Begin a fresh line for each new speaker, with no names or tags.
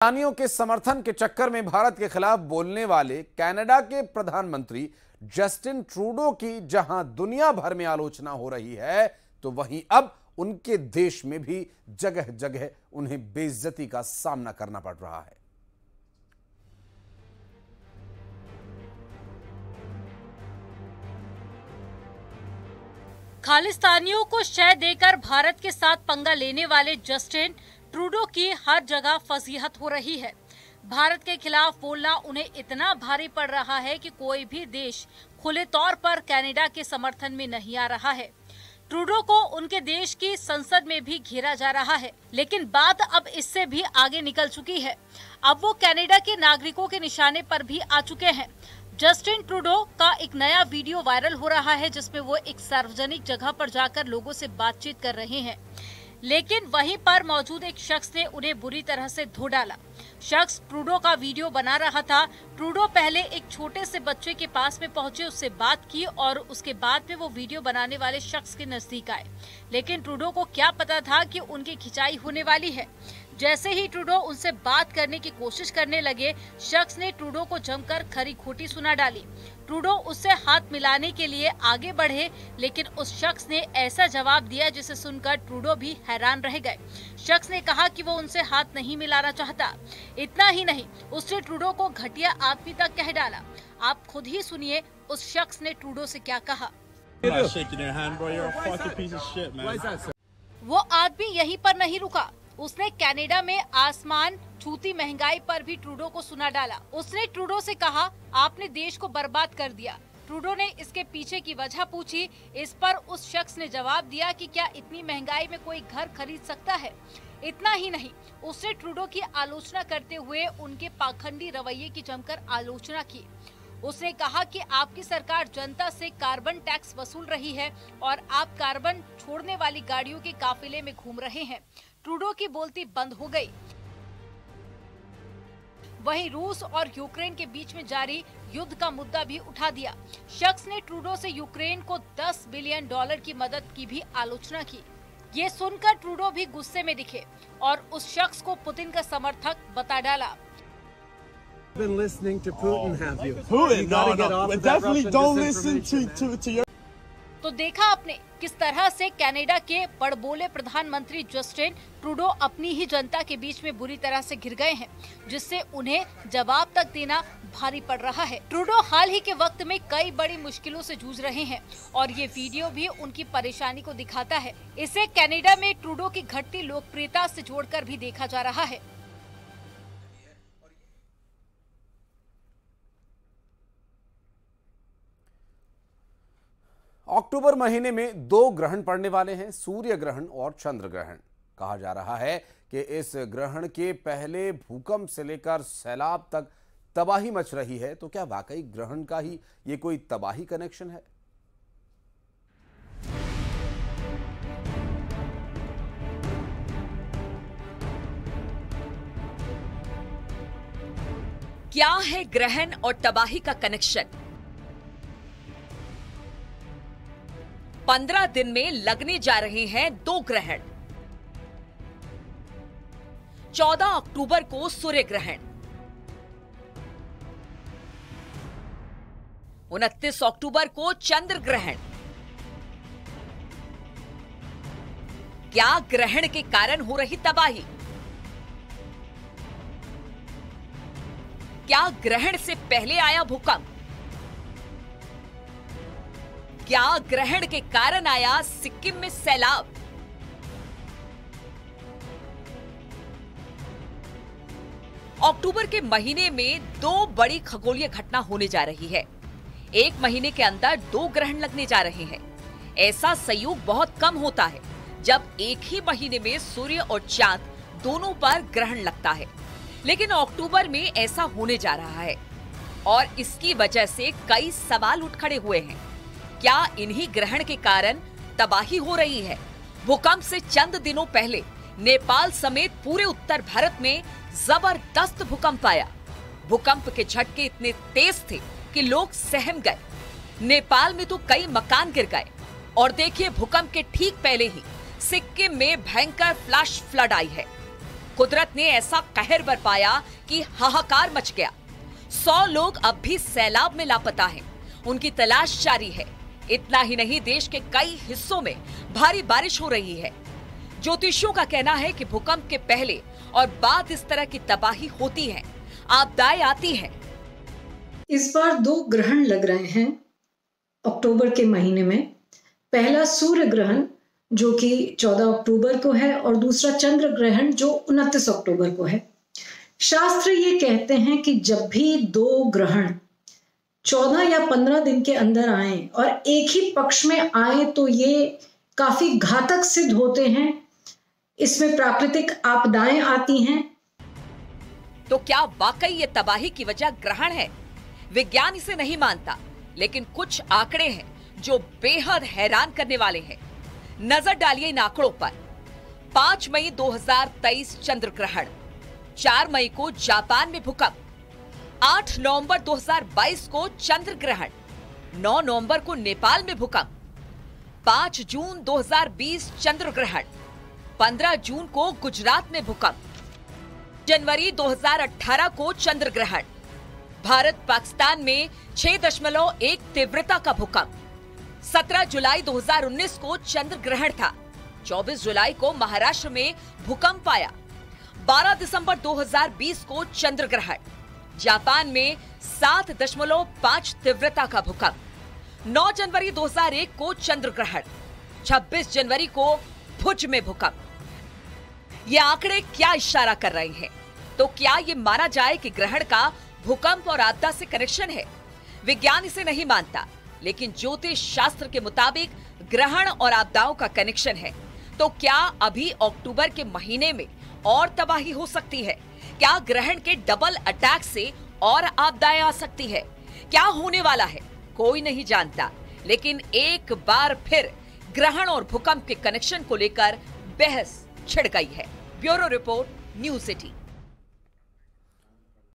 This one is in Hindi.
ईरानियों के समर्थन के चक्कर में भारत के खिलाफ बोलने वाले कनाडा के प्रधानमंत्री जस्टिन ट्रूडो की जहां दुनिया भर में आलोचना हो रही है, तो वहीं अब उनके देश में भी जगह जगह उन्हें बेइज्जती का सामना करना पड़ रहा है।
खालिस्तानियों को शय देकर भारत के साथ पंगा लेने वाले जस्टिन ट्रूडो की हर जगह फजीहत हो रही है। भारत के खिलाफ बोलना उन्हें इतना भारी पड़ रहा है कि कोई भी देश खुले तौर पर कनाडा के समर्थन में नहीं आ रहा है। ट्रूडो को उनके देश की संसद में भी घेरा जा रहा है, लेकिन बात अब इससे भी आगे निकल चुकी है। अब वो कनाडा के नागरिकों के निशाने पर भी आ चुके हैं। जस्टिन ट्रूडो का एक नया वीडियो वायरल हो रहा है, जिसमें वो एक सार्वजनिक जगह पर जाकर लोगों से बातचीत कर रहे हैं, लेकिन वहीं पर मौजूद एक शख्स ने उन्हें बुरी तरह से धो डाला। शख्स ट्रूडो का वीडियो बना रहा था। ट्रूडो पहले एक छोटे से बच्चे के पास में पहुंचे, उससे बात की और उसके बाद में वो वीडियो बनाने वाले शख्स के नजदीक आए, लेकिन ट्रूडो को क्या पता था कि उनकी खिंचाई होने वाली है। जैसे ही ट्रूडो उनसे बात करने की कोशिश करने लगे, शख्स ने ट्रूडो को जमकर खरी खोटी सुना डाली। ट्रूडो उससे हाथ मिलाने के लिए आगे बढ़े, लेकिन उस शख्स ने ऐसा जवाब दिया जिसे सुनकर ट्रूडो भी हैरान रह गए। शख्स ने कहा कि वो उनसे हाथ नहीं मिलाना चाहता। इतना ही नहीं, उसने ट्रूडो को घटिया आदमी तक कह डाला। आप खुद ही सुनिए उस शख्स ने ट्रूडो से क्या कहा। वो आदमी यहीं पर नहीं रुका, उसने कनाडा में आसमान छूती महंगाई पर भी ट्रूडो को सुना डाला। उसने ट्रूडो से कहा, आपने देश को बर्बाद कर दिया। ट्रूडो ने इसके पीछे की वजह पूछी। इस पर उस शख्स ने जवाब दिया कि क्या इतनी महंगाई में कोई घर खरीद सकता है। इतना ही नहीं, उसने ट्रूडो की आलोचना करते हुए उनके पाखंडी रवैये की जमकर आलोचना की। उसने कहा कि आपकी सरकार जनता से कार्बन टैक्स वसूल रही है और आप कार्बन छोड़ने वाली गाड़ियों के काफिले में घूम रहे हैं। ट्रूडो की बोलती बंद हो गई। वहीं रूस और यूक्रेन के बीच में जारी युद्ध का मुद्दा भी उठा दिया। शख्स ने ट्रूडो से यूक्रेन को $10 बिलियन की मदद की भी आलोचना की। ये सुनकर ट्रूडो भी गुस्से में दिखे और उस शख्स को पुतिन का समर्थक बता डाला।
Been listening to Putin, have you?
Putin?
You gotta
No,
get
no.
off of that
Definitely
Russian
don't listen
disinformation.
to your.
तो देखा आपने किस तरह से कनाडा के बड़बोले प्रधानमंत्री जस्टिन ट्रूडो अपनी ही जनता के बीच में बुरी तरह से घिर गए हैं, जिससे उन्हें जवाब तक देना भारी पड़ रहा है। ट्रूडो हाल ही के वक्त में कई बड़ी मुश्किलों से जूझ रहे हैं और ये वीडियो भी उनकी परेशानी को दिखाता है। इसे कनाडा में ट्रूडो की घटती लोकप्रियता से जोड़कर भी देखा जा रहा है।
अक्टूबर महीने में 2 ग्रहण पड़ने वाले हैं, सूर्य ग्रहण और चंद्र ग्रहण। कहा जा रहा है कि इस ग्रहण के पहले भूकंप से लेकर सैलाब तक तबाही मच रही है। तो क्या वाकई ग्रहण का ही ये कोई तबाही कनेक्शन है?
क्या है ग्रहण और तबाही का कनेक्शन? 15 दिन में लगने जा रहे हैं 2 ग्रहण। 14 अक्टूबर को सूर्य ग्रहण, 29 अक्टूबर को चंद्र ग्रहण। क्या ग्रहण के कारण हो रही तबाही? क्या ग्रहण से पहले आया भूकंप? क्या ग्रहण के कारण आया सिक्किम में सैलाब? अक्टूबर के महीने में 2 बड़ी खगोलीय घटना होने जा रही है। एक महीने के अंदर 2 ग्रहण लगने जा रहे हैं। ऐसा संयोग बहुत कम होता है जब एक ही महीने में सूर्य और चांद दोनों पर ग्रहण लगता है, लेकिन अक्टूबर में ऐसा होने जा रहा है और इसकी वजह से कई सवाल उठ खड़े हुए हैं। क्या इन्हीं ग्रहण के कारण तबाही हो रही है? भूकंप से चंद दिनों पहले नेपाल समेत पूरे उत्तर भारत में जबरदस्त भूकंप आया। भूकंप के झटके इतने तेज थे कि लोग सहम गए। नेपाल में तो कई मकान गिर गए। और देखिए, भूकंप के ठीक पहले ही सिक्किम में भयंकर फ्लैश फ्लड आई है। कुदरत ने ऐसा कहर बरपाया कि हाहाकार मच गया। 100 लोग अब भी सैलाब में लापता हैं। उनकी तलाश जारी है। इतना ही नहीं, देश के कई हिस्सों में भारी बारिश हो रही है। ज्योतिषियों का कहना है कि भूकंप के पहले और बाद इस तरह की तबाही होती है, आपदाएं आती हैं।
इस बार 2 ग्रहण लग रहे हैं अक्टूबर के महीने में। पहला सूर्य ग्रहण जो कि 14 अक्टूबर को है और दूसरा चंद्र ग्रहण जो 29 अक्टूबर को है। शास्त्र ये कहते हैं कि जब भी 2 ग्रहण 14 या 15 दिन के अंदर आए और एक ही पक्ष में आए तो ये काफी घातक सिद्ध होते हैं। इसमें प्राकृतिक आपदाएं आती हैं।
तो क्या वाकई ये तबाही की वजह ग्रहण है? विज्ञान इसे नहीं मानता, लेकिन कुछ आंकड़े हैं जो बेहद हैरान करने वाले हैं। नजर डालिए इन आंकड़ों पर। 5 मई 2023 चंद्र ग्रहण, 4 मई को जापान में भूकंप, 8 नवंबर 2022 को चंद्र ग्रहण, 9 नवंबर को नेपाल में भूकंप, 5 जून 2020 चंद्र ग्रहण, 15 जून को गुजरात में भूकंप, जनवरी 2018 को चंद्र ग्रहण, भारत पाकिस्तान में 6.1 तीव्रता का भूकंप, 17 जुलाई 2019 को चंद्र ग्रहण था, 24 जुलाई को महाराष्ट्र में भूकंप आया, 12 दिसंबर 2020 को चंद्र ग्रहण, जापान में 7.5 तीव्रता का भूकंप, 9 जनवरी 2001 को चंद्र ग्रहण, 26 जनवरी को भुज में भूकंप। ये आंकड़े क्या इशारा कर रहे हैं? तो क्या ये माना जाए कि ग्रहण का भूकंप और आपदा से कनेक्शन है? विज्ञान इसे नहीं मानता, लेकिन ज्योतिष शास्त्र के मुताबिक ग्रहण और आपदाओं का कनेक्शन है। तो क्या अभी अक्टूबर के महीने में और तबाही हो सकती है? क्या ग्रहण के डबल अटैक से और आपदाएं आ सकती है? क्या होने वाला है कोई नहीं जानता, लेकिन एक बार फिर ग्रहण और भूकंप के कनेक्शन को लेकर बहस छिड़ गई है। Bureau report, news city.